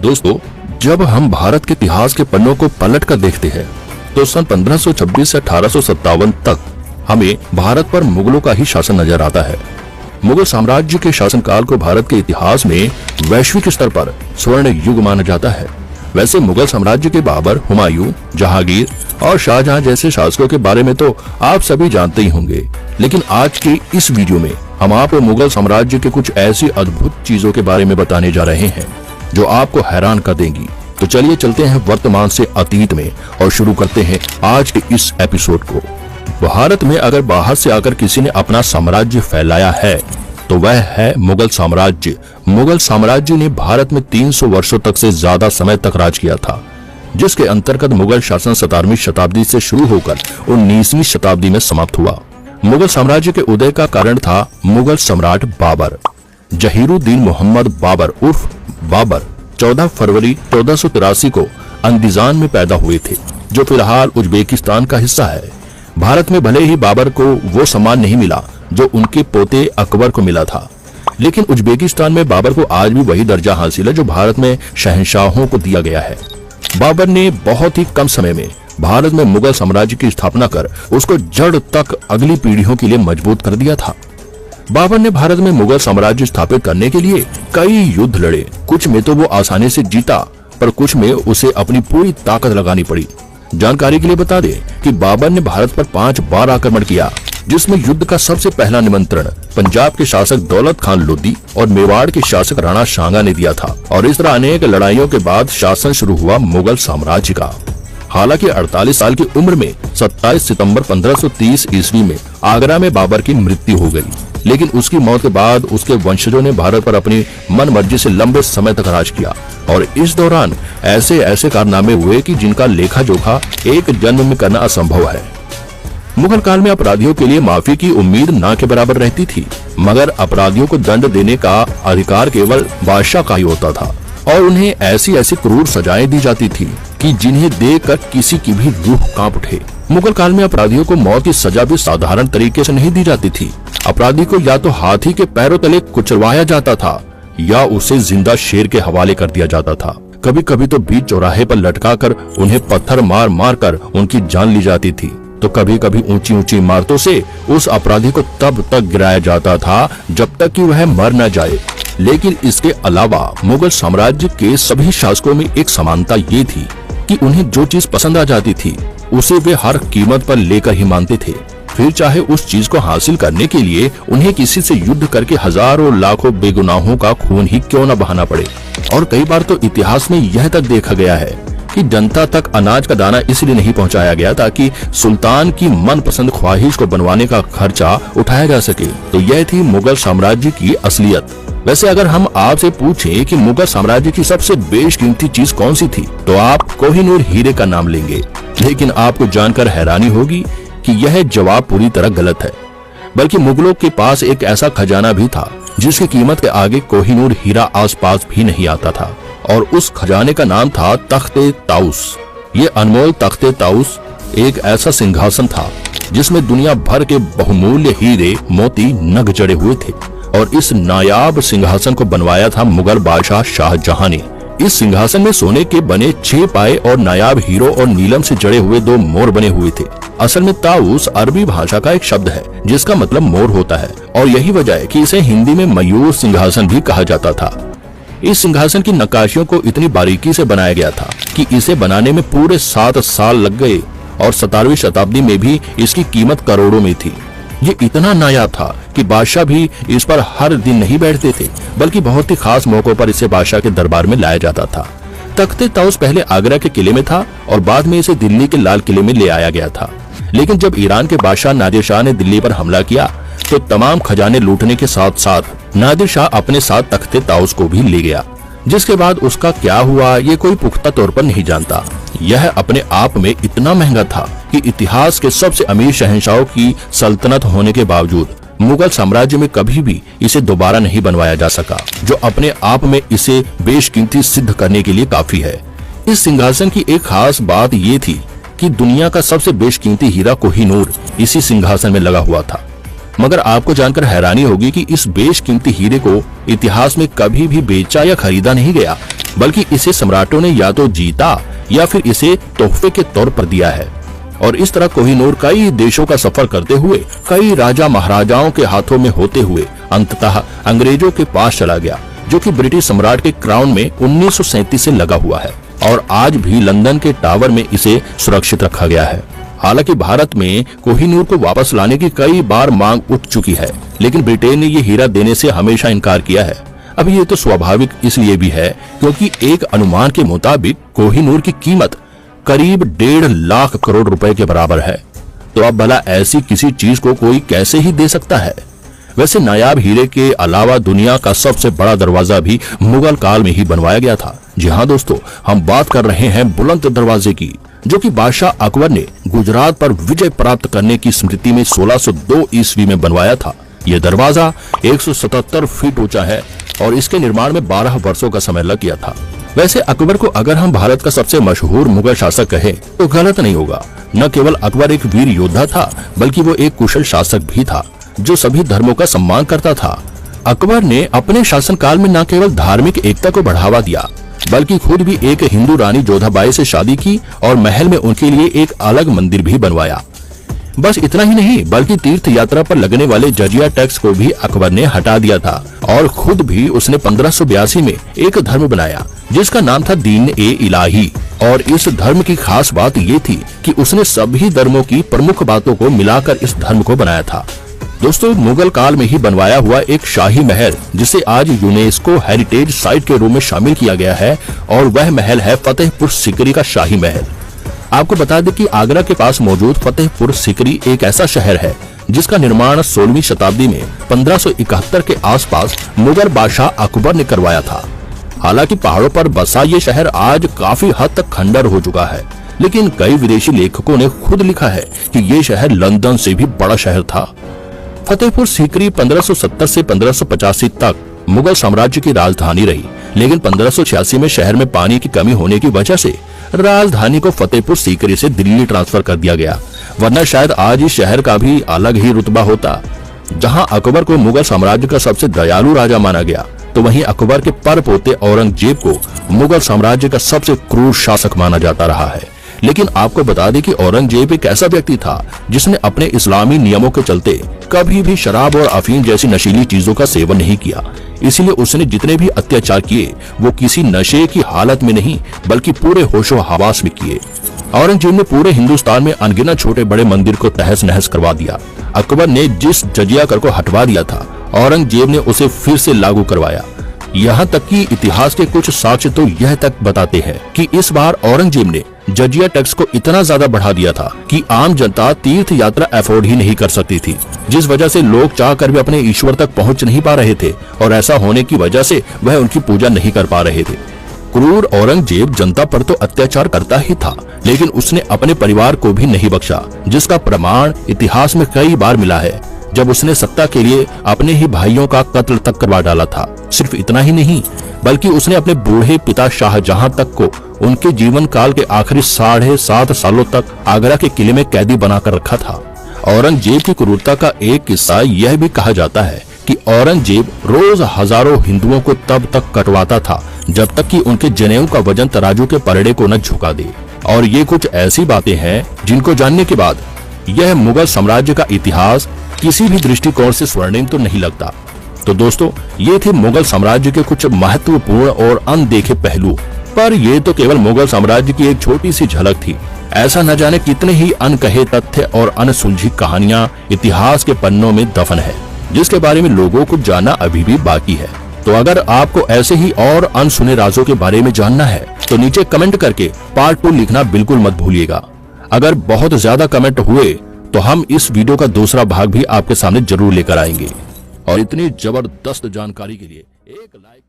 दोस्तों, जब हम भारत के इतिहास के पन्नों को पलट कर देखते हैं तो सन 1526 से 1857 तक हमें भारत पर मुगलों का ही शासन नजर आता है। मुगल साम्राज्य के शासनकाल को भारत के इतिहास में वैश्विक स्तर पर स्वर्ण युग माना जाता है। वैसे मुगल साम्राज्य के बाबर, हुमायूं, जहांगीर और शाहजहां जैसे शासकों के बारे में तो आप सभी जानते ही होंगे, लेकिन आज के इस वीडियो में हम आपको मुगल साम्राज्य के कुछ ऐसी अद्भुत चीजों के बारे में बताने जा रहे हैं जो आपको हैरान कर देंगी। तो चलिए चलते हैं वर्तमान से अतीत में और शुरू करते हैं आज के इस एपिसोड को। भारत में अगर बाहर से आकर किसी ने अपना साम्राज्य फैलाया है तो वह है मुगल साम्राज्य। मुगल साम्राज्य ने भारत में 300 वर्षों तक से ज्यादा समय तक राज किया था, जिसके अंतर्गत मुगल शासन 17वीं शताब्दी से शुरू होकर 19वीं शताब्दी में समाप्त हुआ। मुगल साम्राज्य के उदय का कारण था मुगल सम्राट बाबर। जहीरुद्दीन मोहम्मद बाबर उर्फ बाबर 14 फरवरी 1483 को अंदिजान में पैदा हुए थे, जो फिलहाल उज्बेकिस्तान का हिस्सा है। भारत में भले ही बाबर को वो सम्मान नहीं मिला जो उनके पोते अकबर को मिला था, लेकिन उज्बेकिस्तान में बाबर को आज भी वही दर्जा हासिल है जो भारत में शहंशाहों को दिया गया है। बाबर ने बहुत ही कम समय में भारत में मुगल साम्राज्य की स्थापना कर उसको जड़ तक अगली पीढ़ियों के लिए मजबूत कर दिया था। बाबर ने भारत में मुगल साम्राज्य स्थापित करने के लिए कई युद्ध लड़े। कुछ में तो वो आसानी से जीता, पर कुछ में उसे अपनी पूरी ताकत लगानी पड़ी। जानकारी के लिए बता दें कि बाबर ने भारत पर 5 बार आक्रमण किया, जिसमें युद्ध का सबसे पहला निमंत्रण पंजाब के शासक दौलत खान लोधी और मेवाड़ के शासक राणा सांगा ने दिया था। और इस तरह अनेक लड़ाइयों के बाद शासन शुरू हुआ मुगल साम्राज्य का। हालांकि 48 साल की उम्र में 27 सितंबर 1530 ईस्वी में आगरा में बाबर की मृत्यु हो गई, लेकिन उसकी मौत के बाद उसके वंशजों ने भारत पर अपनी मनमर्जी से लंबे समय तक राज किया। और इस दौरान ऐसे ऐसे कारनामे हुए कि जिनका लेखा जोखा एक जन्म में करना असंभव है। मुगल काल में अपराधियों के लिए माफी की उम्मीद ना के बराबर रहती थी, मगर अपराधियों को दंड देने का अधिकार केवल बादशाह का ही होता था और उन्हें ऐसी ऐसी क्रूर सजाएं दी जाती थी कि जिन्हें देखकर किसी की भी रूह कांप उठे। मुगल काल में अपराधियों को मौत की सजा भी साधारण तरीके से नहीं दी जाती थी। अपराधी को या तो हाथी के पैरों तले कुचलवाया जाता था या उसे जिंदा शेर के हवाले कर दिया जाता था। कभी कभी तो बीच चौराहे पर लटका कर उन्हें पत्थर मार मार कर उनकी जान ली जाती थी, तो कभी कभी ऊंची ऊंची इमारतों से उस अपराधी को तब तक गिराया जाता था जब तक कि वह मर न जाए। लेकिन इसके अलावा मुगल साम्राज्य के सभी शासकों में एक समानता ये थी कि उन्हें जो चीज पसंद आ जाती थी उसे वे हर कीमत पर लेकर ही मानते थे, फिर चाहे उस चीज को हासिल करने के लिए उन्हें किसी से युद्ध करके हजारों लाखों बेगुनाहों का खून ही क्यों न बहाना पड़े। और कई बार तो इतिहास में यह तक देखा गया है कि जनता तक अनाज का दाना इसलिए नहीं पहुंचाया गया ताकि सुल्तान की मनपसंद ख्वाहिश को बनवाने का खर्चा उठाया जा सके। तो यह थी मुगल साम्राज्य की असलियत। वैसे अगर हम आपसे पूछें कि मुगल साम्राज्य की सबसे बेशकीमती चीज कौन सी थी, तो आप कोहिनूर हीरे का नाम लेंगे, लेकिन आपको जानकर हैरानी होगी कि यह जवाब पूरी तरह गलत है। बल्कि मुगलों के पास एक ऐसा खजाना भी था जिसकी कीमत के आगे कोहिनूर हीरा आसपास भी नहीं आता था, और उस खजाने का नाम था तख्ते ताउस। ये अनमोल तख्ते ताउस एक ऐसा सिंहासन था जिसमें दुनिया भर के बहुमूल्य हीरे मोती नग जड़े हुए थे, और इस नायाब सिंहासन को बनवाया था मुगल बादशाह शाहजहां ने। इस सिंहासन में सोने के बने 6 पाए और नायाब हीरो और नीलम से जड़े हुए 2 मोर बने हुए थे। असल में ताउस अरबी भाषा का एक शब्द है जिसका मतलब मोर होता है, और यही वजह है कि इसे हिंदी में मयूर सिंहासन भी कहा जाता था। इस सिंहासन की नक्काशियों को इतनी बारीकी से बनाया गया था कि इसे बनाने में पूरे 7 साल लग गए, और 17वीं शताब्दी में भी इसकी कीमत करोड़ों में थी। ये इतना नायाब था कि बादशाह भी इस पर हर दिन नहीं बैठते थे, बल्कि बहुत ही खास मौकों पर इसे बादशाह के दरबार में लाया जाता था। तख्ते ताउस पहले आगरा के किले में था और बाद में इसे दिल्ली के लाल किले में ले आया गया था। लेकिन जब ईरान के बादशाह नादिर शाह ने दिल्ली पर हमला किया तो तमाम खजाने लूटने के साथ साथ नादिर शाह अपने साथ तख्ते ताउस को भी ले गया, जिसके बाद उसका क्या हुआ ये कोई पुख्ता तौर पर नहीं जानता। यह अपने आप में इतना महंगा था कि इतिहास के सबसे अमीर शहंशाहों की सल्तनत होने के बावजूद मुगल साम्राज्य में कभी भी इसे दोबारा नहीं बनवाया जा सका, जो अपने आप में इसे बेशकीमती सिद्ध करने के लिए काफी है। इस सिंहासन की एक खास बात ये थी कि दुनिया का सबसे बेशकीमती हीरा कोहिनूर इसी सिंहासन में लगा हुआ था। मगर आपको जानकर हैरानी होगी कि इस बेशकीमती हीरे को इतिहास में कभी भी बेचा या खरीदा नहीं गया, बल्कि इसे सम्राटों ने या तो जीता या फिर इसे तोहफे के तौर पर दिया है। और इस तरह कोहिनूर कई देशों का सफर करते हुए, कई राजा महाराजाओं के हाथों में होते हुए अंततः अंग्रेजों के पास चला गया, जो कि ब्रिटिश सम्राट के क्राउन में 1937 से लगा हुआ है और आज भी लंदन के टावर में इसे सुरक्षित रखा गया है। हालांकि भारत में कोहिनूर को वापस लाने की कई बार मांग उठ चुकी है, लेकिन ब्रिटेन ने ये हीरा देने से हमेशा इनकार किया है। अब ये तो स्वाभाविक इसलिए भी है क्योंकि एक अनुमान के मुताबिक कोहिनूर की कीमत करीब 1.5 लाख करोड़ रुपए के बराबर है। तो अब भला ऐसी किसी चीज को कोई कैसे ही दे सकता है। वैसे नायाब हीरे के अलावा दुनिया का सबसे बड़ा दरवाजा भी मुगल काल में ही बनवाया गया था। जी हाँ दोस्तों, हम बात कर रहे हैं बुलंद दरवाजे की, जो कि बादशाह अकबर ने गुजरात पर विजय प्राप्त करने की स्मृति में 1602 ईस्वी में बनवाया था। यह दरवाजा 177 फीट ऊंचा है और इसके निर्माण में 12 वर्षों का समय लग गया था। वैसे अकबर को अगर हम भारत का सबसे मशहूर मुगल शासक कहें तो गलत नहीं होगा। न केवल अकबर एक वीर योद्धा था, बल्कि वो एक कुशल शासक भी था जो सभी धर्मों का सम्मान करता था। अकबर ने अपने शासनकाल में न केवल धार्मिक एकता को बढ़ावा दिया, बल्कि खुद भी एक हिंदू रानी जोधाबाई से शादी की और महल में उनके लिए एक अलग मंदिर भी बनवाया। बस इतना ही नहीं, बल्कि तीर्थ यात्रा पर लगने वाले जजिया टैक्स को भी अकबर ने हटा दिया था और खुद भी उसने 1582 में एक धर्म बनाया जिसका नाम था दीन ए इलाही। और इस धर्म की खास बात ये थी कि उसने सभी धर्मों की प्रमुख बातों को मिलाकर इस धर्म को बनाया था। दोस्तों, मुगल काल में ही बनवाया हुआ एक शाही महल, जिसे आज यूनेस्को हेरिटेज साइट के रूप में शामिल किया गया है, और वह महल है फतेहपुर सीकरी का शाही महल। आपको बता दें कि आगरा के पास मौजूद फतेहपुर सीकरी एक ऐसा शहर है जिसका निर्माण 16वीं शताब्दी में 1571 के आसपास मुगल बादशाह अकबर ने करवाया था। हालांकि पहाड़ों पर बसा ये शहर आज काफी हद तक खंडर हो चुका है, लेकिन कई विदेशी लेखकों ने खुद लिखा है कि ये शहर लंदन से भी बड़ा शहर था। फतेहपुर सीकरी 1570 से 1585 तक मुगल साम्राज्य की राजधानी रही, लेकिन 1586 में शहर में पानी की कमी होने की वजह से राजधानी को फतेहपुर सीकरी से दिल्ली ट्रांसफर कर दिया गया, वरना शायद आज इस शहर का भी अलग ही रुतबा होता। जहां अकबर को मुगल साम्राज्य का सबसे दयालु राजा माना गया, तो वहीं अकबर के परपोते औरंगजेब को मुगल साम्राज्य का सबसे क्रूर शासक माना जाता रहा है। लेकिन आपको बता दें कि औरंगजेब एक ऐसा व्यक्ति था जिसने अपने इस्लामी नियमों के चलते कभी भी शराब और अफीम जैसी नशीली चीजों का सेवन नहीं किया। इसलिए उसने जितने भी अत्याचार किए वो किसी नशे की हालत में नहीं, बल्कि पूरे होशो हवास में किए। औरंगजेब ने पूरे हिंदुस्तान में अनगिनत छोटे बड़े मंदिर को तहस नहस करवा दिया। अकबर ने जिस जजिया कर को हटवा दिया था, औरंगजेब ने उसे फिर से लागू करवाया। यहाँ तक कि इतिहास के कुछ साक्ष्य तो यह तक बताते हैं कि इस बार औरंगजेब ने जजिया टैक्स को इतना ज्यादा बढ़ा दिया था कि आम जनता तीर्थ यात्रा अफोर्ड ही नहीं कर सकती थी, जिस वजह से लोग चाहकर भी अपने ईश्वर तक पहुंच नहीं पा रहे थे, और ऐसा होने की वजह से वह उनकी पूजा नहीं कर पा रहे थे। क्रूर औरंगजेब जनता पर तो अत्याचार करता ही था, लेकिन उसने अपने परिवार को भी नहीं बख्शा, जिसका प्रमाण इतिहास में कई बार मिला है, जब उसने सत्ता के लिए अपने ही भाइयों का कत्ल तक करवा डाला था। सिर्फ इतना ही नहीं, बल्कि उसने अपने बूढ़े पिता शाहजहां तक को उनके जीवन काल के आखिरी 7.5 सालों तक आगरा के किले में कैदी बनाकर रखा था। औरंगजेब की क्रूरता का एक किस्सा यह भी कहा जाता है कि औरंगजेब रोज हजारों हिंदुओं को तब तक कटवाता था जब तक कि उनके जनेऊ का वजन तराजू के पलड़े को न झुका दे। और ये कुछ ऐसी बातें हैं जिनको जानने के बाद यह मुगल साम्राज्य का इतिहास किसी भी दृष्टिकोण से स्वर्णिम तो नहीं लगता। तो दोस्तों, ये थे मुगल साम्राज्य के कुछ महत्वपूर्ण और अनदेखे पहलू, पर ये तो केवल मुगल साम्राज्य की एक छोटी सी झलक थी। ऐसा न जाने कितने ही अनकहे तथ्य और अनसुलझी कहानियां इतिहास के पन्नों में दफन है, जिसके बारे में लोगों को जानना अभी भी बाकी है। तो अगर आपको ऐसे ही और अनसुने राजों के बारे में जानना है तो नीचे कमेंट करके पार्ट 2 लिखना बिल्कुल मत भूलिएगा। अगर बहुत ज्यादा कमेंट हुए तो हम इस वीडियो का दूसरा भाग भी आपके सामने जरूर लेकर आएंगे। और इतनी जबरदस्त जानकारी के लिए एक लाइक